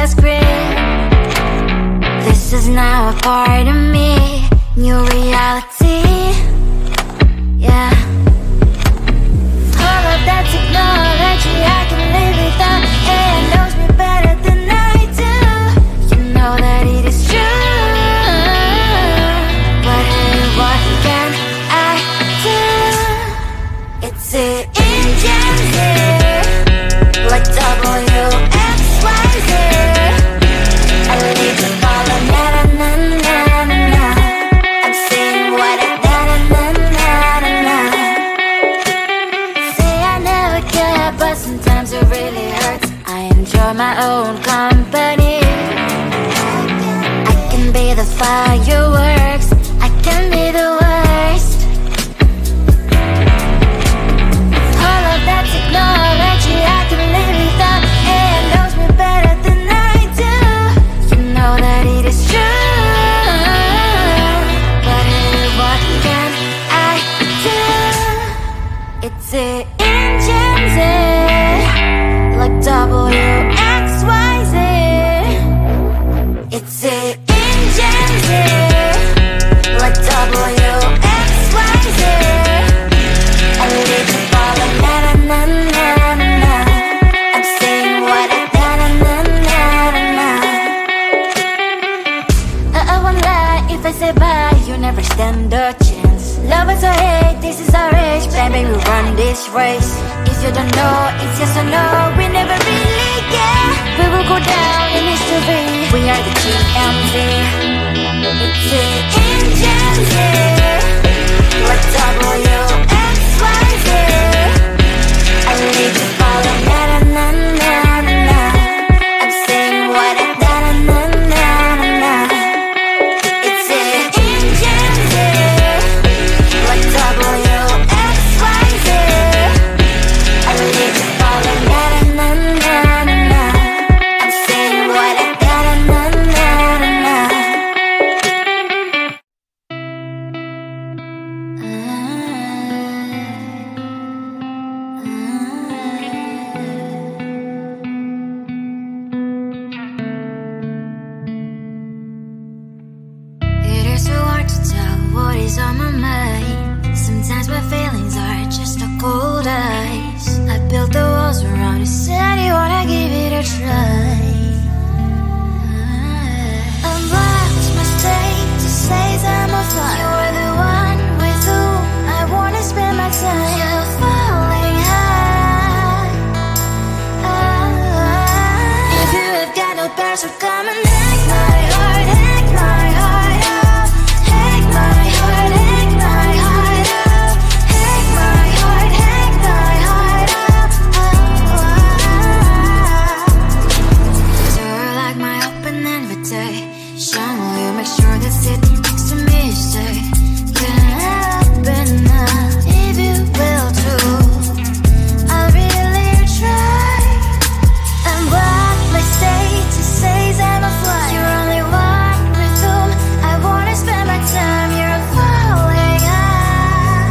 last grip. This is now a part of me, new reality. Yeah. All of that technology I can live without. AI knows me better than I do. You know that it is true. But hey, what can I do? It's an engine here, like WXYZ. I need to follow na-na-na-na-na-na. I'm saying what I na-na-na-na-na-na. Say I never care, but sometimes it really hurts. I enjoy my own company. I can be the fireworks, I can be the worst. All of that technology I can live without. AI knows me better than I do. You know that it is true. But hey, what can I do? It's an engine, like WXYZ. It's an engine, like WXYZ. I need to follow na-na-na-na-na-na. I'm saying what I na-na-na-na-na-na. I won't lie if I say bye, you never stand a chance. Love is or hate, this is our age. Baby, we run this race. If you don't know, it's yes or no. We never really get. We will go down in history. We are the GMZ. It's an engine, like WXYZ. I need to follow na-na-na-na-na-na. I'm saying what I na-na-na-na-na-na. It's an engine, like WXYZ. I need to follow na-na-na-na-na-na. I'm saying what I na-na-na-na-na-na. It is so hard to tell what is on my mind. Sometimes my feelings are just a cold ice. I built the walls around you, said you wanna give it a try. Unlocked my state to say I'm a fly. You're the one with whom I wanna spend my time. You're falling high. If you have got no bears, so come and hack my heart, hack my heart up. Hack my heart, hack my heart up. Hack my heart, hack my heart up. You're like my open invitation. Will you make sure that sitting next to me is safe? Can I open up if you will too? I'll really try. And what my state to say I'm a fly. You're only one with whom I wanna spend my time. You're falling high.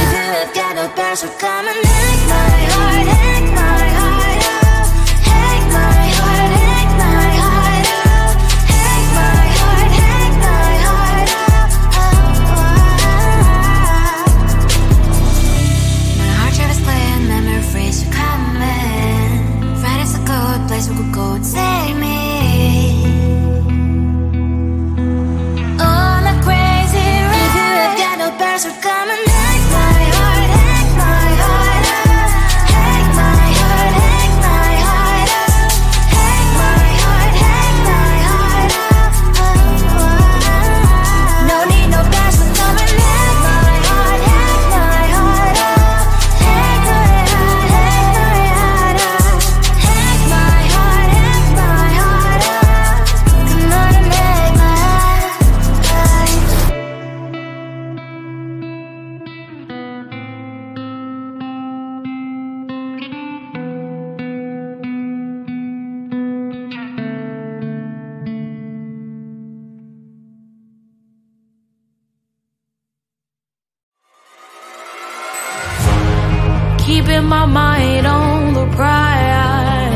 If you have got no bears, so come and hack my heart, hack my heart up. Hack my heart, hack my heart up. Hack my heart, hack my heart up. My heart travels playing memories are coming. Right as a good place we could go and take me. On a crazy ride. If you have got no bears, so come and hack my heart, hack my heart up. Hack my heart, hack my heart up. Hack my heart, hack my heart up. No need no bears, so come and hack my heart, hack my heart up. Hack my heart, hack my heart up. Hack my heart, hack my heart up. Come on and hack my heart. Keeping my mind on the prize.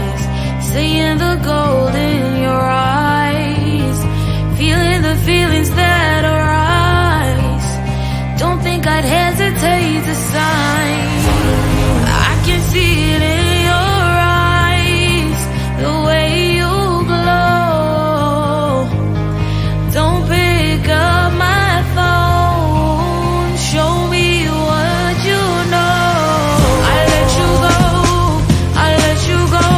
the gold in your eyes, feeling the feelings that arise. Don't think I'd hesitate to sign. I can see it in your eyes, the way you glow. Don't pick up my phone, show me what you know. I let you go, I let you go.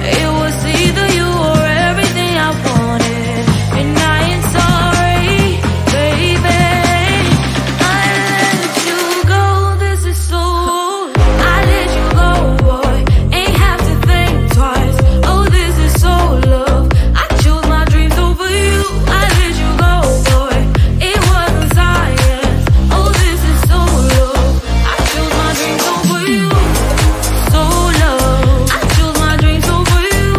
It was either you or everything I wanted, and I ain't sorry, baby. I let you go, this is so. I let you go, boy, ain't have to think twice. Oh, this is so love. I chose my dreams over you. I let you go, boy, it wasn't science. Oh, this is so love. I chose my dreams over you. So love. I chose my dreams over you.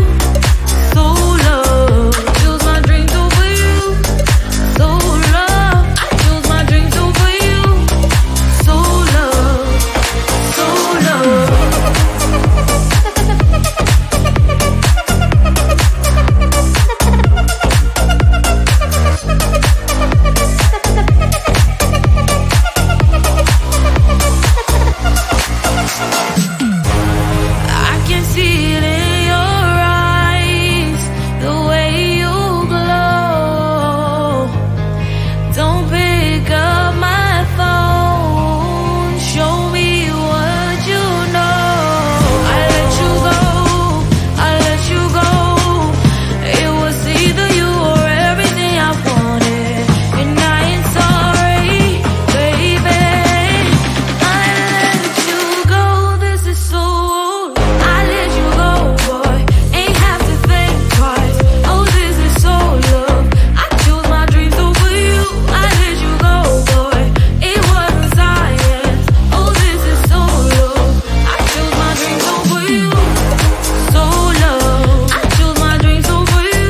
So love. I chose my dreams over you. So love. I chose my dreams over you. So love. So love. I can see it in your eyes, the way you glow. Don't pick up my phone, show me what you know. I let you go, I let you go. It was either you or everything I wanted, and I ain't sorry, baby. I let you go, this is so. I let you go, boy, ain't have to think twice. Oh, this is so love. I chose my dreams over you. I let you go, boy, it wasn't science. Oh, this is so love. I chose my dreams over you. So love. I chose my dreams over you.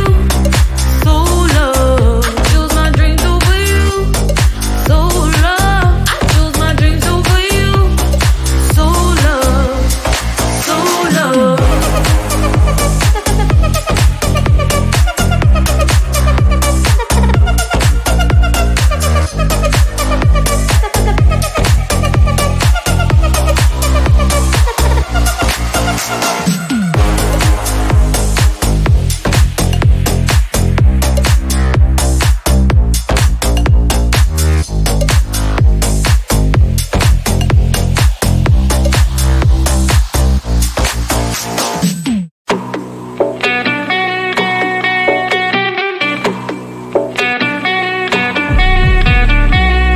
So love. I chose my dreams over you. So love. I chose my dreams over you. So love. So love.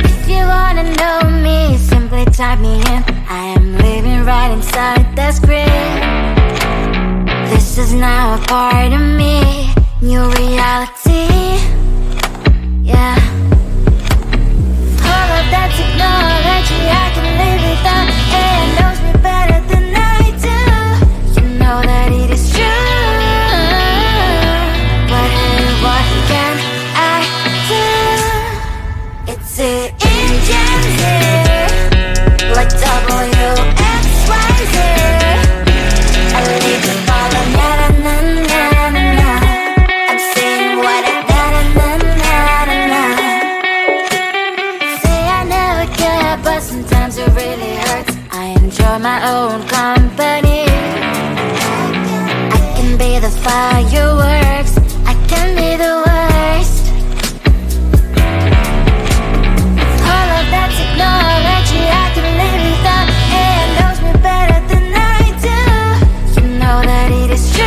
If you wanna know me, simply type me in. I am living right inside the screen. This is now a part of me, new reality. Yeah. All of that technology I can live without, and knows me better than I do. You know that it is true, but hey, what can I do? It's the engines here, like WXYZ. I leave the ball on na na na na na. I'm saying what I na na na na na. Say I never care, but sometimes it really hurts. I enjoy my own company. I can be the fireworks, I can be the worst. All of that technology I can live without, and knows me better than I do. You know that it is true,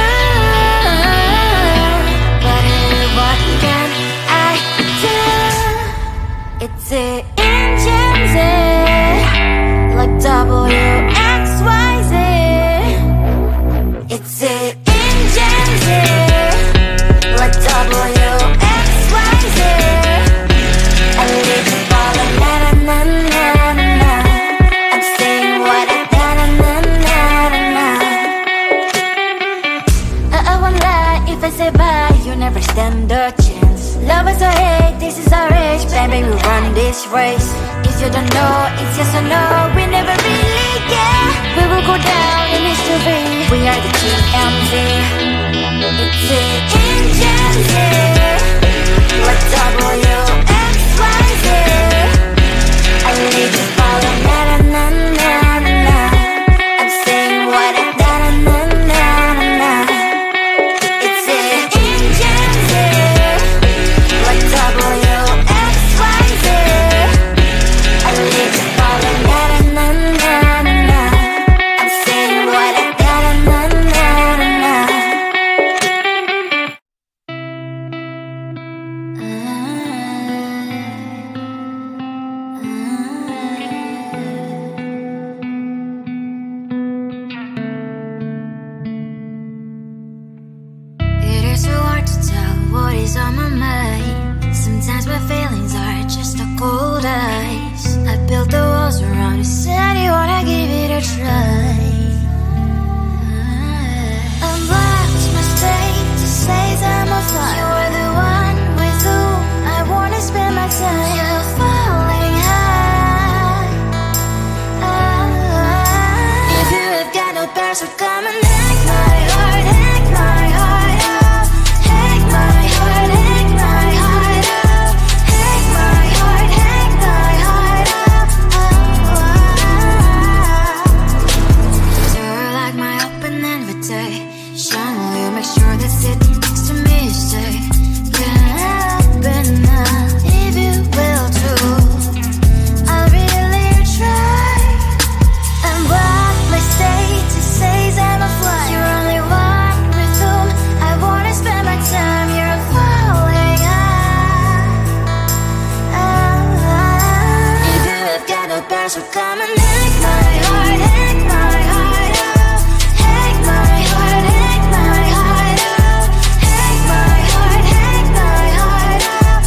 but hey, what can I do? It's the engines, like WXYZ. It's the engines, like WXYZ. I live the ball on na na na na na. I'm saying what I na na na na na. I won't lie if I say bye, you never stand a chance. Love is or hate, this is our age, baby, we run this race. If you don't know, it's yes or no, we never really care. We will go down in history, we are the GMZ. what is on my mind. Sometimes my feelings are just a cold ice. I built the walls around you, said you wanna give it a try. Unlocked my state to say I'm a fly. You are the one with whom I wanna spend my time. You're falling high. If you have got no bears, so come and hack my heart, hack my heart out. Hack my heart, hack my heart out. Hack my heart, hack my heart out. You're like my open invitation. Will you make sure that sitting next to me is safe? Can happen now, if you will too. I'll really try. And what my status says I'm a fly. You're only one with whom I wanna spend my time. You're falling high. If you have got no bears, so come and hack my heart, hack my heart out. Hack my heart, hack my heart out. Hack my heart, hack my heart out.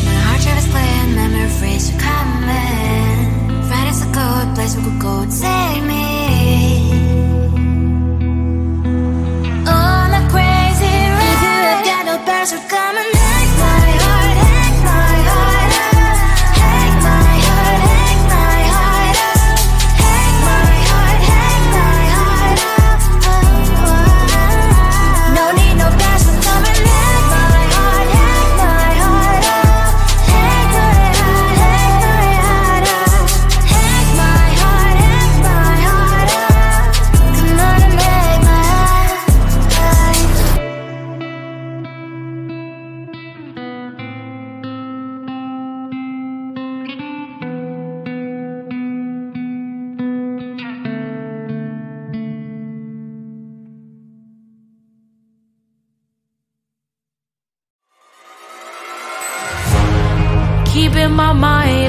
My heart travels clear, memories are coming. Right as a good place we could go and take me. On a crazy ride. If you have got no bears, so come and hack my heart, hack my heart out. Hack my heart, hack my heart out. Hack my heart, hack my heart out. No need no bears, so come and hack my heart, hack my heart out. Hack my heart, hack my heart out. Hack my heart, hack my heart out. Come on and make my heart. Keeping my mind